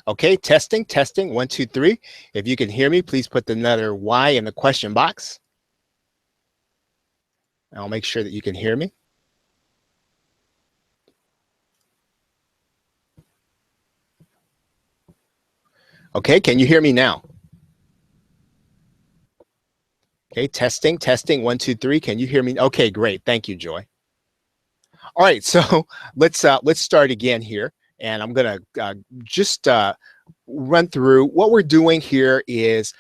Okay, testing, testing, 1, 2, 3. If you can hear me, please put the letter Y in the question box. I'll make sure that you can hear me. Okay, can you hear me now? Okay, testing, testing, 1, 2, 3. Can you hear me? Okay, great. Thank you, Joy. All right, so let's start again here, and I'm gonna just run through what we're doing here. Is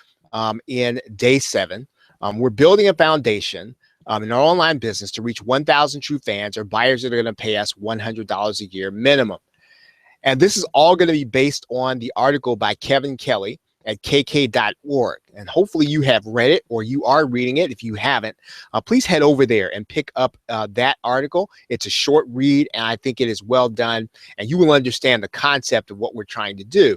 in day 7, we're building a foundation in our online business to reach 1,000 true fans or buyers that are going to pay us $100 a year minimum. And this is all going to be based on the article by Kevin Kelly at kk.org. And hopefully you have read it or you are reading it. If you haven't, please head over there and pick up that article. It's a short read, and I think it is well done, and you will understand the concept of what we're trying to do.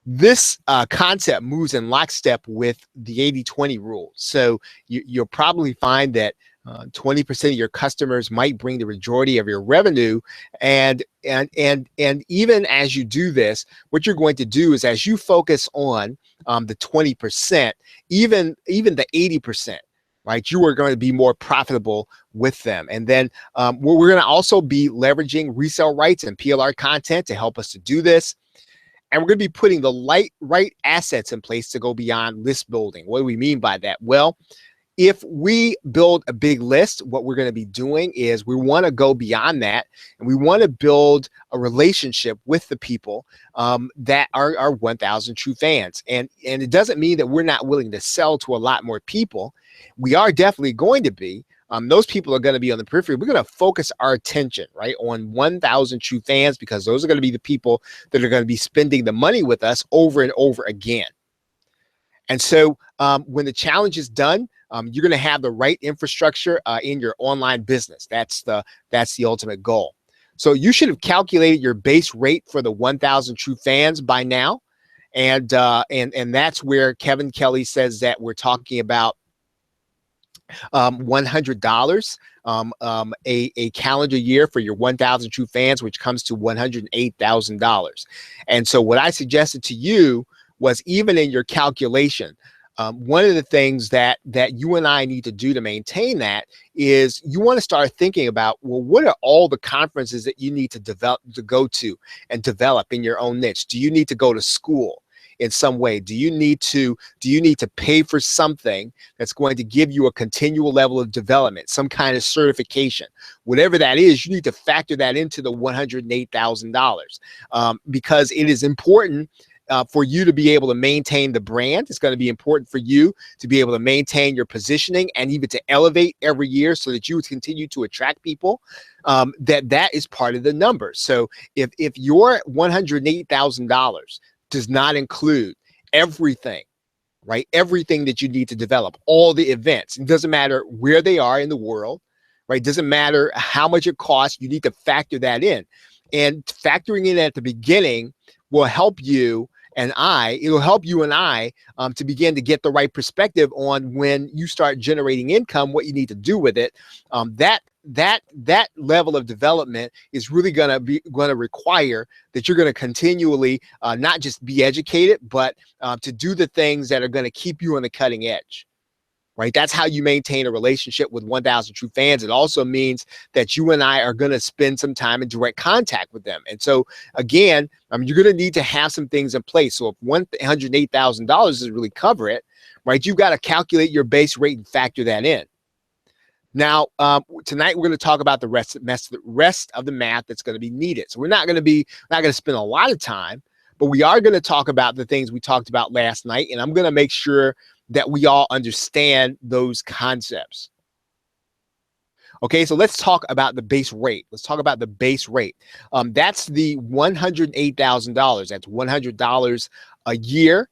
This concept moves in lockstep with the 80-20 rule. So you'll probably find that 20% of your customers might bring the majority of your revenue. And even as you do this, what you're going to do is, as you focus on the 20%, even the 80%, right, you are going to be more profitable with them. And then we're going to also be leveraging resale rights and PLR content to help us to do this. And we're going to be putting the right assets in place to go beyond list building. What do we mean by that? Well, if we build a big list, what we're going to be doing is we want to go beyond that, and we want to build a relationship with the people that are our 1,000 true fans. And it doesn't mean that we're not willing to sell to a lot more people. We are definitely going to be. Those people are going to be on the periphery. We're going to focus our attention, right, on 1,000 true fans, because those are going to be the people that are going to be spending the money with us over and over again. And so when the challenge is done, you're going to have the right infrastructure in your online business. That's the ultimate goal. So you should have calculated your base rate for the 1,000 true fans by now, and that's where Kevin Kelly says that we're talking about $100 a calendar year for your 1,000 true fans, which comes to $108,000. And so what I suggested to you was, even in your calculation, one of the things that you and I need to do to maintain that is you want to start thinking about, well, what are all the conferences that you need to go to and develop in your own niche? Do you need to go to school in some way? Do you need to pay for something that's going to give you a continual level of development, some kind of certification? Whatever that is, you need to factor that into the $108,000 because it is important for you to be able to maintain the brand. It's going to be important for you to be able to maintain your positioning and even to elevate every year so that you continue to attract people. That is part of the numbers. So if your $108,000 does not include everything, right? Everything that you need to develop, all the events. It doesn't matter where they are in the world, right? It doesn't matter how much it costs. You need to factor that in. And factoring in at the beginning will help you and it'll help you and I to begin to get the right perspective on when you start generating income, what you need to do with it. That level of development is really going to require that you're going to continually not just be educated, but to do the things that are going to keep you on the cutting edge. Right? That's how you maintain a relationship with 1,000 true fans. It also means that you and I are going to spend some time in direct contact with them. And so, again, you're going to need to have some things in place. So if $108,000 doesn't really cover it, right, you've got to calculate your base rate and factor that in. Now, tonight we're going to talk about the rest of the math that's going to be needed. So we're not going to spend a lot of time, but we are going to talk about the things we talked about last night, and I'm going to make sure that we all understand those concepts. Okay, so let's talk about the base rate. Let's talk about the base rate. That's the $108,000. That's $100 a year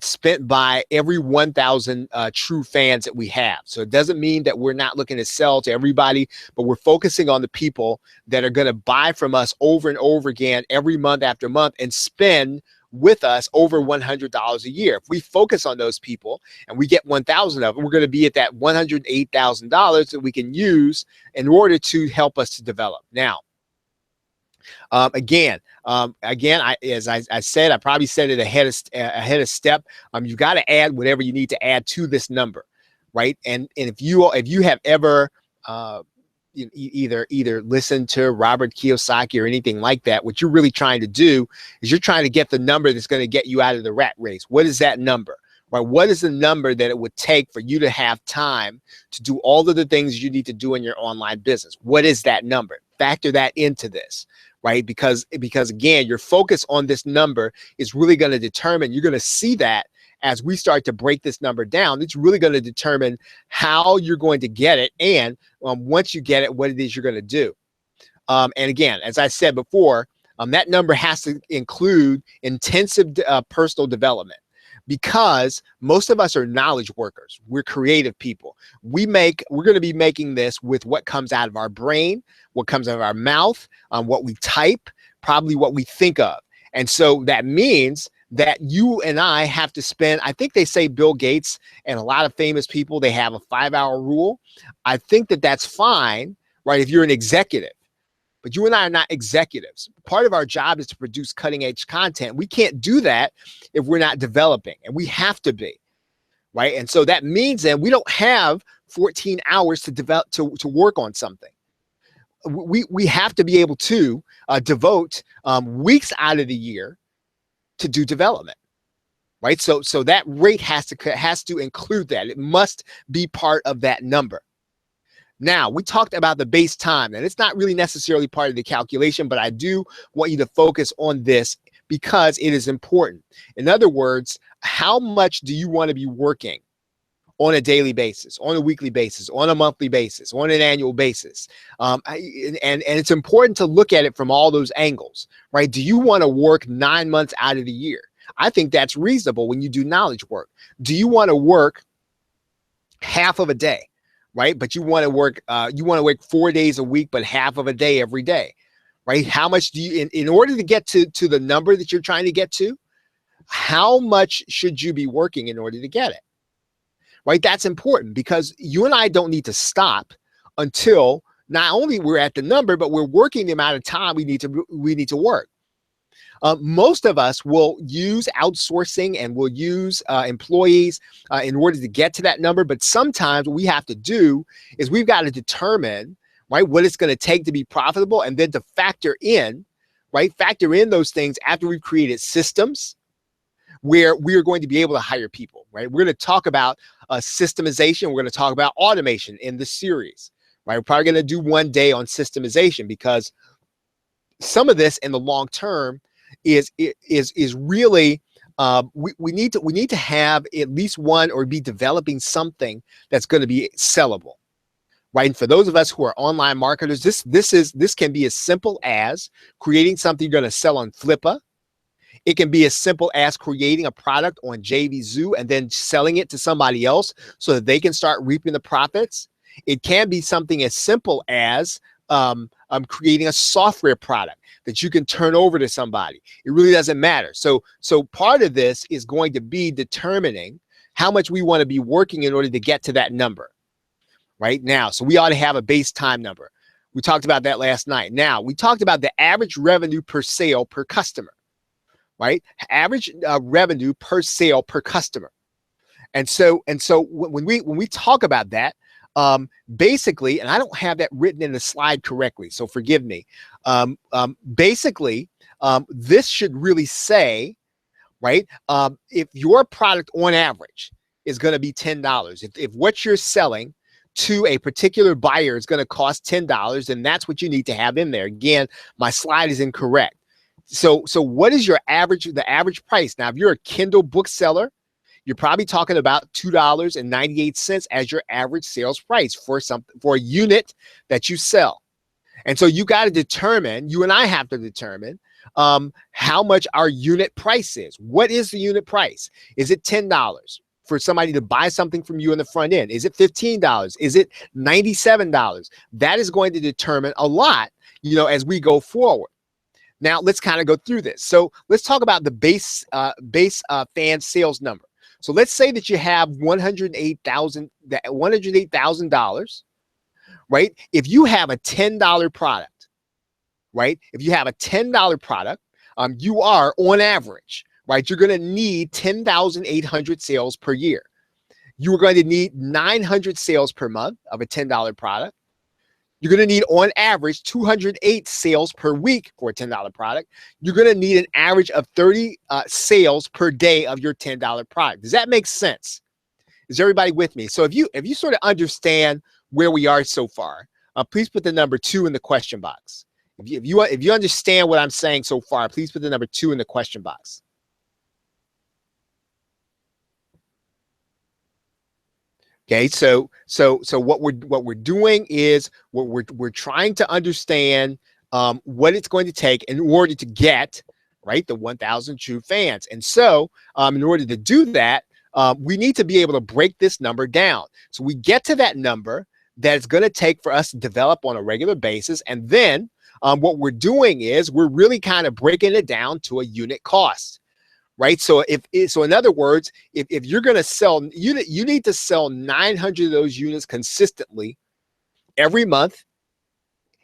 spent by every 1,000 true fans that we have. So it doesn't mean that we're not looking to sell to everybody, but we're focusing on the people that are going to buy from us over and over again every month after month and spend with us over $100 a year. If we focus on those people and we get 1,000 of them, we're going to be at that $108,000 that we can use in order to help us to develop. Now, As I said, I probably said it ahead of step. You got to add whatever you need to add to this number, right? And if you have ever either listen to Robert Kiyosaki or anything like that, what you're really trying to do is you're trying to get the number that's going to get you out of the rat race. What is that number? Right? What is the number that it would take for you to have time to do all of the things you need to do in your online business? What is that number? Factor that into this, right? Because again, your focus on this number is really going to determine, you're going to see that as we start to break this number down, it's really going to determine how you're going to get it. And once you get it, what it is you're going to do. And again, as I said before, that number has to include intensive personal development, because most of us are knowledge workers. We're creative people. We're going to be making this with what comes out of our brain, what comes out of our mouth, what we type, probably what we think of. And so that means that you and I have to spend, I think they say Bill Gates and a lot of famous people, they have a 5-hour rule. I think that that's fine, right? If you're an executive, but you and I are not executives. Part of our job is to produce cutting edge content. We can't do that if we're not developing, and we have to be, right? And so that means that we don't have 14 hours to develop, to work on something. We have to be able to devote weeks out of the year to do development, right? So that rate has to include that. It must be part of that number. Now, we talked about the base time, and it's not really necessarily part of the calculation, but I do want you to focus on this because it is important. In other words, how much do you want to be working on a daily basis, on a weekly basis, on a monthly basis, on an annual basis? And it's important to look at it from all those angles, right? Do you want to work 9 months out of the year? I think that's reasonable when you do knowledge work. Do you want to work half of a day, right? But you want to work 4 days a week, but half of a day every day, right? How much do you, in order to get to the number that you're trying to get to, how much should you be working in order to get it? Right? That's important, because you and I don't need to stop until not only we're at the number, but we're working the amount of time we need to work. Most of us will use outsourcing and we'll use employees in order to get to that number. But sometimes what we have to do is we've got to determine, right, what it's going to take to be profitable, and then to factor in those things after we've created systems where we're going to be able to hire people, right? We're going to talk about systemization. We're going to talk about automation in this series, right? We're probably going to do one day on systemization, because some of this in the long term is really we need to have at least one, or be developing something that's going to be sellable, right? And for those of us who are online marketers, this can be as simple as creating something you're going to sell on Flippa. It can be as simple as creating a product on JVZoo and then selling it to somebody else so that they can start reaping the profits. It can be something as simple as creating a software product that you can turn over to somebody. It really doesn't matter. So part of this is going to be determining how much we want to be working in order to get to that number right now. So we ought to have a base time number. We talked about that last night. Now, we talked about the average revenue per sale per customer. Right? Average revenue per sale per customer. And so when we talk about that, basically, and I don't have that written in the slide correctly, so forgive me. Basically, this should really say, right, if your product on average is going to be $10, if what you're selling to a particular buyer is going to cost $10, then that's what you need to have in there. Again, my slide is incorrect. So what is the average price? Now, if you're a Kindle bookseller, you're probably talking about $2.98 as your average sales price for a unit that you sell. And so you got to determine, you and I have to determine how much our unit price is. What is the unit price? Is it $10 for somebody to buy something from you in the front end? Is it $15? Is it $97? That is going to determine a lot, as we go forward. Now, let's kind of go through this. So let's talk about the base fan sales number. So let's say that you have $108,000, right? If you have a $10 product, right? If you have a $10 product, you are on average, right? You're going to need 10,800 sales per year. You are going to need 900 sales per month of a $10 product. You're going to need, on average, 208 sales per week for a $10 product. You're going to need an average of 30 sales per day of your $10 product. Does that make sense? Is everybody with me? So if you sort of understand where we are so far, please put the number 2 in the question box. If you understand what I'm saying so far, please put the number 2 in the question box. Okay, so what we're doing is we're trying to understand what it's going to take in order to get, right, the 1,000 true fans. And so in order to do that, we need to be able to break this number down. So we get to that number that it's going to take for us to develop on a regular basis. And then what we're doing is we're really kind of breaking it down to a unit cost. Right. So so in other words, if you're going to sell, you need to sell 900 of those units consistently every month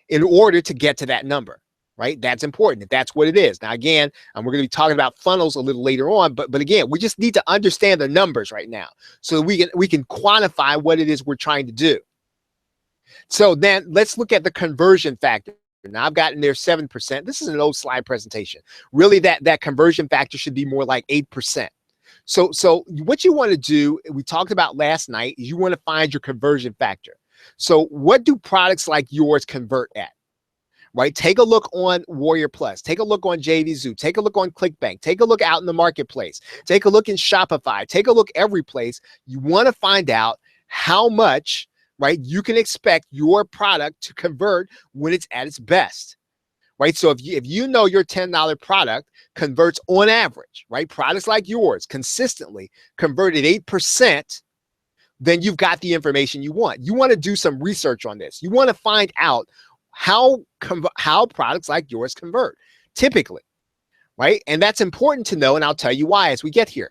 in order to get to that number. Right. That's important. That's what it is. Now, again, we're going to be talking about funnels a little later on. But again, we just need to understand the numbers right now so that we can quantify what it is we're trying to do. So then let's look at the conversion factor. Now I've gotten there 7%. This is an old slide presentation. Really, that conversion factor should be more like 8%. So what you want to do, we talked about last night, is you want to find your conversion factor. So what do products like yours convert at? Right? Take a look on Warrior Plus. Take a look on JVZoo. Take a look on ClickBank. Take a look out in the marketplace. Take a look in Shopify. Take a look every place. You want to find out how much, right, you can expect your product to convert when it's at its best, right? So if you know your $10 product converts on average, right, products like yours consistently convert at 8%, then you've got the information you want. You want to do some research on this. You want to find out how products like yours convert typically, right? And that's important to know, and I'll tell you why as we get here.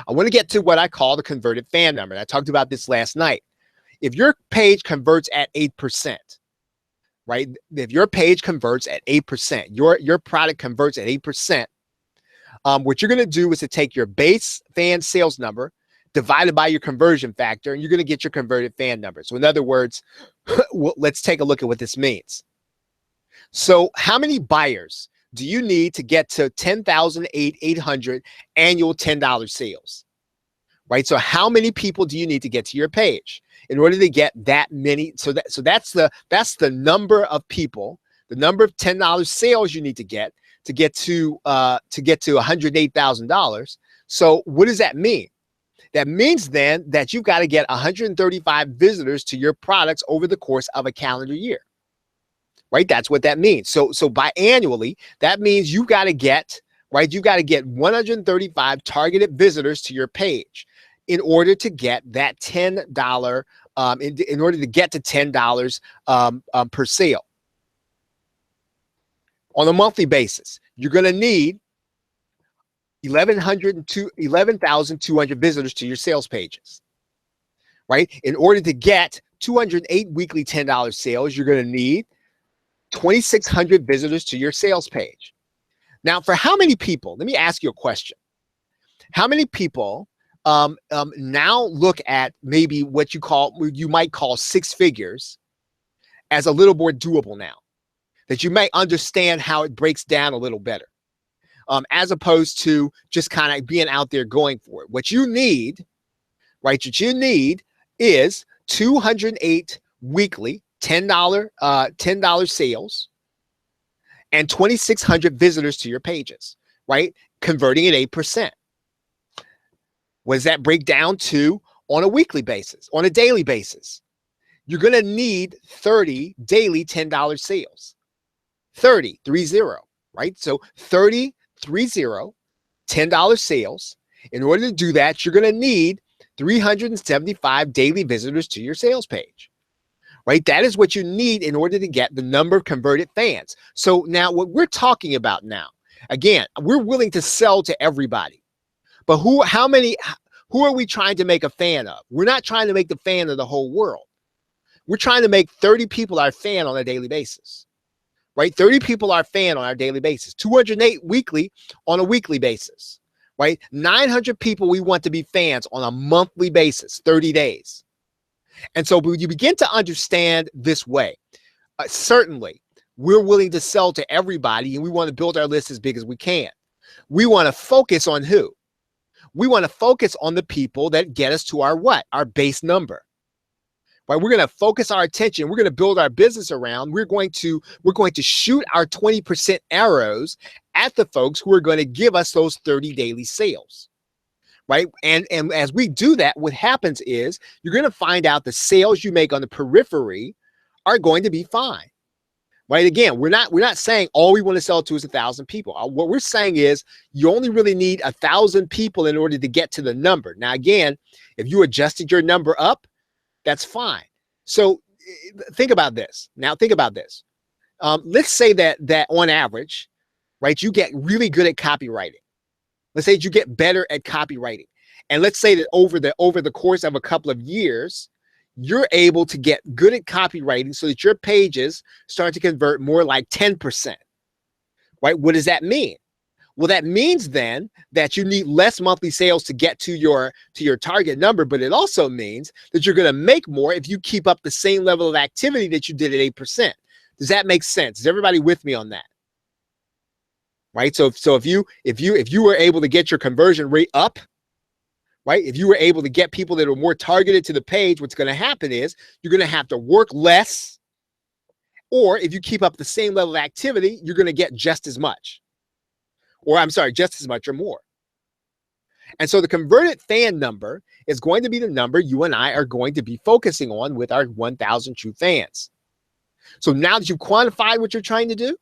I want to get to what I call the converted fan number. I talked about this last night. If your page converts at 8%, right? If your page converts at 8%, your product converts at 8%, what you're going to do is to take your base fan sales number divided by your conversion factor, and you're going to get your converted fan number. So in other words, let's take a look at what this means. So how many buyers do you need to get to 10,800 annual $10 sales, right? So how many people do you need to get to your page in order to get that many? So that's the number of people, the number of $10 sales you need to get to $108,000. So what does that mean? That means then that you've got to get 135 visitors to your products over the course of a calendar year. Right? That's what that means. So biannually, that means you've got to get, right? You've got to get 135 targeted visitors to your page in order to get that $10, in order to get to $10 per sale. On a monthly basis, you're going to need 11,200 visitors to your sales pages. Right? In order to get 208 weekly $10 sales, you're going to need 2,600 visitors to your sales page. Now, for how many people, let me ask you a question. How many people now look at maybe what you might call 6 figures as a little more doable now, that you may understand how it breaks down a little better, as opposed to just kind of being out there going for it? What you need, right? What you need is 208 weekly $10 sales and 2,600 visitors to your pages, right? Converting at 8%. What does that break down to on a weekly basis, on a daily basis? You're going to need 30 daily $10 sales. 30, right? So 30 $10 sales. In order to do that, you're going to need 375 daily visitors to your sales page. Right? That is what you need in order to get the number of converted fans. So now what we're talking about now, again, we're willing to sell to everybody. But who are we trying to make a fan of? We're not trying to make the fan of the whole world. We're trying to make 30 people our fan on a daily basis. right? 30 people are a fan on our daily basis, 208 weekly on a weekly basis, right? 900 people we want to be fans on a monthly basis, 30 days. And so when you begin to understand this way, certainly we're willing to sell to everybody and we want to build our list as big as we can. We want to focus on who? We want to focus on the people that get us to our what? Our base number. Right? We're going to focus our attention. We're going to build our business around. We're going to shoot our 20% arrows at the folks who are going to give us those 30 daily sales. Right? And as we do that, what happens is you're going to find out the sales you make on the periphery are going to be fine. Right? Again, we're not saying all we want to sell to is 1,000 people. What we're saying is you only really need 1,000 people in order to get to the number. Now, again, if you adjusted your number up, that's fine. So think about this. Now, think about this. Let's say that on average, right, you get really good at copywriting. Let's say you get better at copywriting. And let's say that over the course of a couple of years, you're able to get good at copywriting so that your pages start to convert more like 10%. Right? What does that mean? Well, that means then that you need less monthly sales to get to your target number, but it also means that you're going to make more if you keep up the same level of activity that you did at 8%. Does that make sense? Is everybody with me on that? Right? So if you were able to get your conversion rate up, right? If you were able to get people that are more targeted to the page, what's going to happen is you're going to have to work less, or if you keep up the same level of activity, you're going to get just as much. Or I'm sorry, just as much or more. And so the converted fan number is going to be the number you and I are going to be focusing on with our 1,000 true fans. So now that you've quantified what you're trying to do,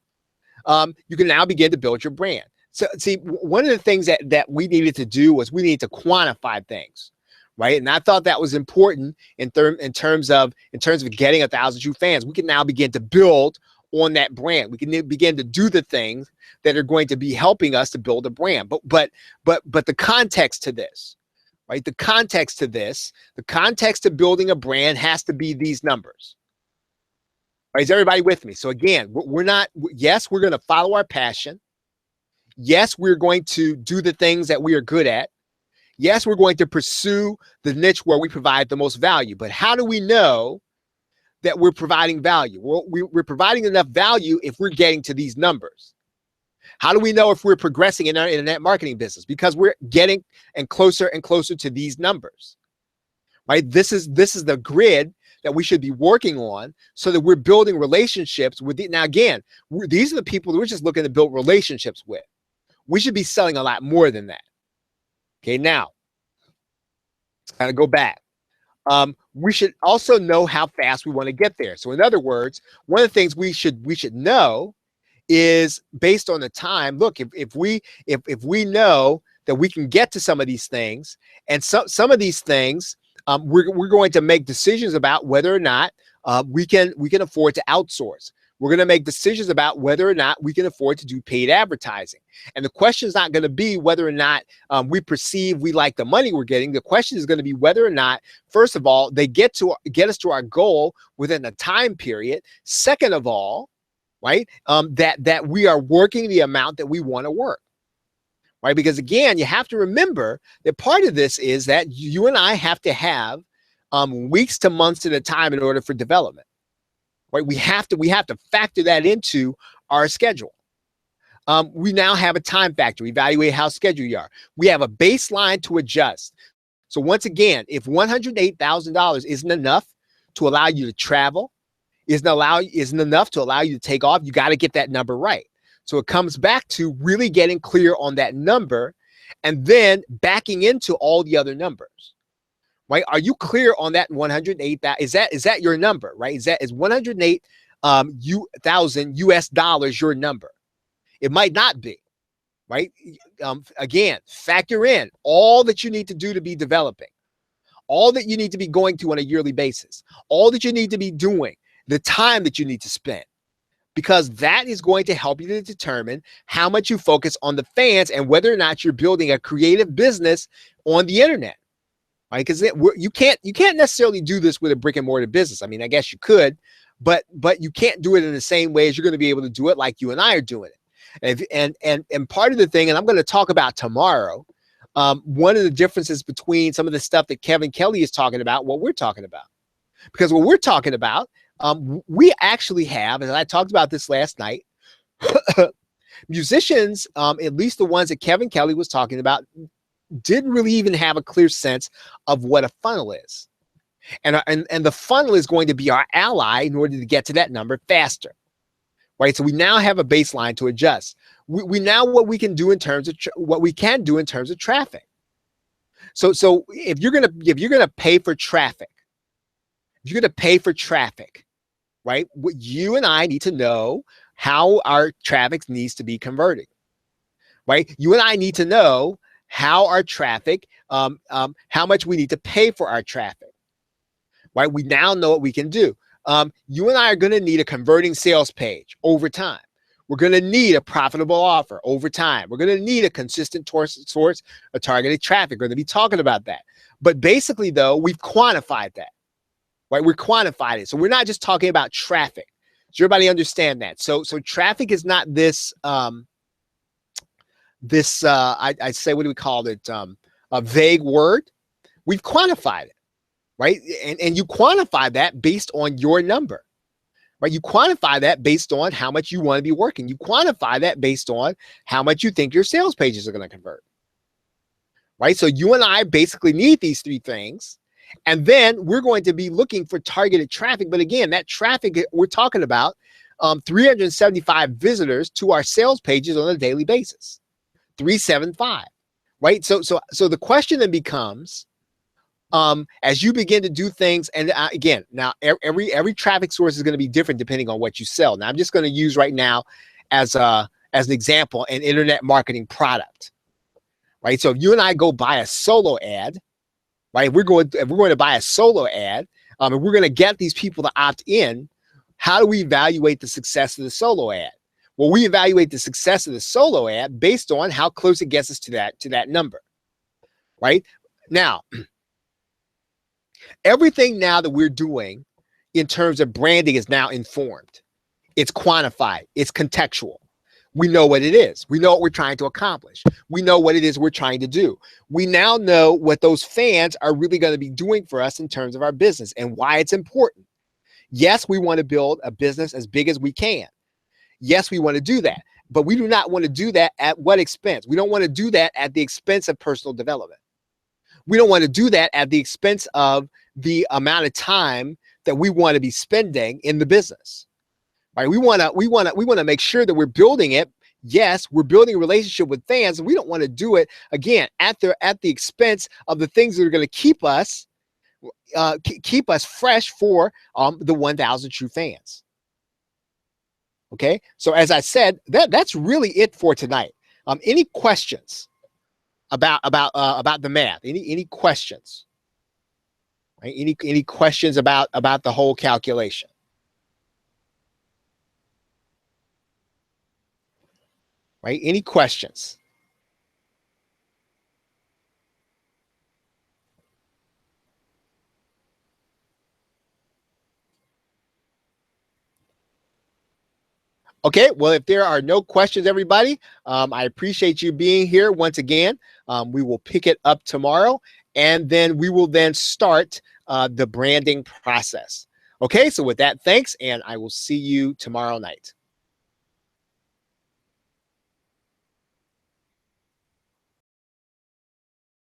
you can now begin to build your brand. So see, one of the things that we needed to do was we needed to quantify things, right? And I thought that was important in terms of getting 1,000 true fans. We can now begin to build on that brand. We can begin to do the things that are going to be helping us to build a brand. But the context to this, right? The context to building a brand has to be these numbers. Right? Is everybody with me? So again, yes, we're going to follow our passion. Yes, we're going to do the things that we are good at. Yes, we're going to pursue the niche where we provide the most value. But how do we know that we're providing value? Well, we're providing enough value if we're getting to these numbers. How do we know if we're progressing in our internet marketing business? Because we're getting closer and closer to these numbers, right? This is the grid that we should be working on so that we're building relationships with it. Now, again, these are the people that we're just looking to build relationships with. We should be selling a lot more than that. Okay, now, let's kind of go back. We should also know how fast we want to get there. So in other words, one of the things we should know is based on the time. Look, if we know that we can get to some of these things, and some of these things, we're going to make decisions about whether or not we can afford to outsource. We're going to make decisions about whether or not we can afford to do paid advertising. And the question is not going to be whether or not we perceive we like the money we're getting. The question is going to be whether or not, first of all, they get us to our goal within a time period. Second of all, right, that we are working the amount that we want to work. Right? Because again, you have to remember that part of this is that you and I have to have weeks to months at a time in order for development. Right? We have to factor that into our schedule. We now have a time factor. Evaluate how scheduled you are. We have a baseline to adjust. So once again, if $108,000 isn't enough to allow you to travel, isn't enough to allow you to take off, you got to get that number right. So it comes back to really getting clear on that number and then backing into all the other numbers. Right? Are you clear on that 108,000? Is that your number, right? Is 108,000 US dollars your number? It might not be, right? Again, factor in all that you need to do to be developing, all that you need to be going to on a yearly basis, all that you need to be doing, the time that you need to spend, because that is going to help you to determine how much you focus on the fans and whether or not you're building a creative business on the internet. Right? Because you can't necessarily do this with a brick and mortar business. I mean, I guess you could, but you can't do it in the same way as you're going to be able to do it like you and I are doing it. And part of the thing, and I'm going to talk about tomorrow, one of the differences between some of the stuff that Kevin Kelly is talking about, what we're talking about, because what we're talking about, we actually have, and I talked about this last night, musicians, at least the ones that Kevin Kelly was talking about, didn't really even have a clear sense of what a funnel is. And the funnel is going to be our ally in order to get to that number faster, right? So we now have a baseline to adjust. We now what we can do in terms of traffic. So if you're gonna pay for traffic, right? What you and I need to know how our traffic needs to be converting, right? You and I need to know how our traffic, how much we need to pay for our traffic, right? We now know what we can do. You and I are going to need a converting sales page over time. We're going to need a profitable offer over time. We're going to need a consistent source of targeted traffic. We're going to be talking about that. But basically, though, we've quantified that, right? We're quantified it. So we're not just talking about traffic. Does everybody understand that? So traffic is not this, I'd say, what do we call it? A vague word. We've quantified it, right? And you quantify that based on your number, right? You quantify that based on how much you want to be working. You quantify that based on how much you think your sales pages are going to convert, right? So you and I basically need these three things. And then we're going to be looking for targeted traffic. But again, that traffic we're talking about, 375 visitors to our sales pages on a daily basis, 375, right? So the question then becomes, as you begin to do things, and again, now every traffic source is going to be different depending on what you sell. Now, I'm just going to use right now as an example, an internet marketing product, right? So if you and I go buy a solo ad, right? If we're going to buy a solo ad, and we're going to get these people to opt in, how do we evaluate the success of the solo ad? Well, we evaluate the success of the solo ad based on how close it gets us to that number, right? Now, everything now that we're doing in terms of branding is now informed. It's quantified. It's contextual. We know what it is. We know what we're trying to accomplish. We know what it is we're trying to do. We now know what those fans are really going to be doing for us in terms of our business and why it's important. Yes, we want to build a business as big as we can. Yes, we want to do that, but we do not want to do that at what expense? We don't want to do that at the expense of personal development. We don't want to do that at the expense of the amount of time that we want to be spending in the business. Right? We want to make sure that we're building it. Yes, we're building a relationship with fans, and we don't want to do it again at the expense of the things that are going to keep us fresh for the 1,000 true fans. Okay, so as I said, that's really it for tonight. Any questions about the math? Any questions? Right? Any questions about the whole calculation? Right? Any questions? Okay, well, if there are no questions, everybody, I appreciate you being here once again. We will pick it up tomorrow, and then we will then start the branding process. Okay, so with that, thanks, and I will see you tomorrow night.